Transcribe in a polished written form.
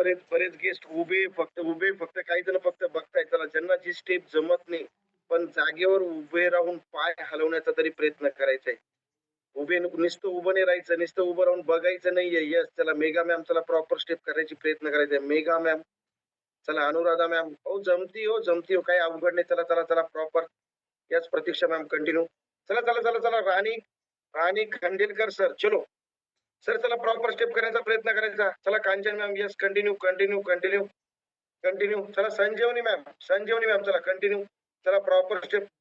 बरेच बरेच गेस्ट फक्त काही जण फक्त बघताय. चला ज्यांना जी स्टेप जमत नाही, पण जागेवर उभे राहून पाय हलवण्याचा तरी प्रयत्न करायचा आहे. नुसतं उभं नाही राहायचं, नुसतं उभं राहून बघायचं नाहीये. येस, चला मेगा मॅम, चला प्रॉपर स्टेप करायची प्रयत्न करायचा आहे. मेगा मॅम, चला अनुराधा मॅम, हो जमती हो, जमती हो, काही अवघड नाही. चला, चला, चला प्रॉपर. यस प्रतीक्षा मॅम कंटिन्यू. चला, चला, चला, चला राणी राणी खांडेलकर सर, चलो. सर चला प्रॉपर स्टेप करण्याचा प्रयत्न करायचा. चला Kanchan ma'am, yes continue, continue, continue, continue. चला संजीवनी मॅम, संजीवनी मॅम, चला कंटिन्यू. चला प्रॉपर स्टेप.